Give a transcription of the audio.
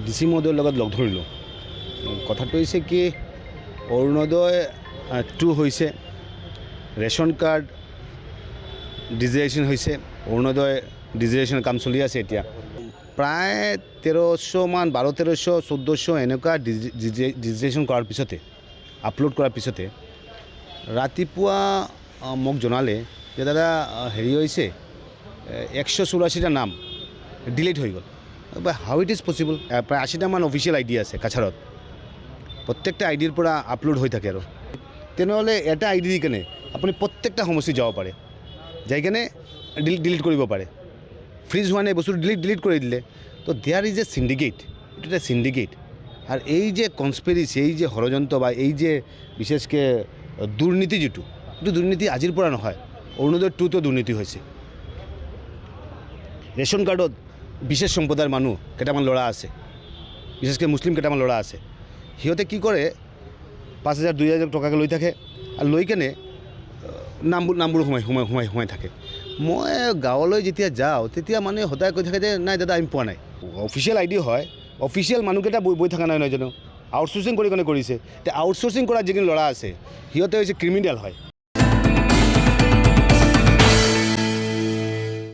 DC মহোদয়ের লগত লগ ধরিল কথাটো হয়েছে কি অরুণোদয় 2 হয়েছে রেশন কার্ড ডিজিটেশন হয়েছে অরুণোদয় ডিজিটেশনের কাম চলি আছে এতিয়া প্রায় 1300 মান 1200 1400 এনেকুৱা ডিজিটেশন কৰাৰ পিছতে আপলোড কৰাৰ পিছতে ৰাতিপুৱা মোক জনালে যে দাদা হেৰি হৈছে 184টা নাম ডিলিট হৈ গ'ল হাউ ইট ইজ পচিবল প্ৰায় 80টা মান অফিচিয়েল আইডি আছে কাছাৰত প্ৰত্যেকটা আইডিৰ পৰা আপলোড হৈ থাকে আৰু তেনেহ'লে এটা আইডি দি কেনে আপুনি প্ৰত্যেকটা সমষ্টি যাব পাৰে যাই কেনে ডিলিট কৰিব পাৰে ফ্ৰিজ হোৱা নাই বস্তুটো ডিলিট কৰি দিলে তো দেয়ার ইজ এ সিন্ডিকেট এটা একটা সিন্ডিকেট আর এই যে কনস্পিরেসি এই যে ষড়যন্ত্র বা এই যে বিশেষকে দুর্নীতি যেটো এইটো দুর্নীতি আজিৰ পৰা নহয় অৰুণোদয় 2তো দুৰ্নীতি হৈছে ৰেশন কাৰ্ডত বিশেষ সম্প্ৰদায়েৰ মানুষ কেইটামান ল'ৰা আছে বিশেষকৈ মুসলিম কেইটামান ল'ৰা আছে সিহঁতে কি কৰে 5000 2000 টকাকে লৈ থাকে আৰু লৈ কেনে নামবোৰ সোমাই থাকে মই গাঁৱলৈ যেতিয়া যাওঁ তেতিয়া মানে সদায় কৈ থাকে যে নাই দাদা আমি পোৱা নাই অফিচিয়েল আইডি হয় অফিচিয়েল মানুহকেইটা বৈ থকা নাই জানো আউটসোর্সিং কৰি কেনে কৰিছে তে আউটসোৰ্সিং কৰা যিখিনি ল'ৰা আছে সিহঁতে হৈছে ক্ৰিমিনেল হয়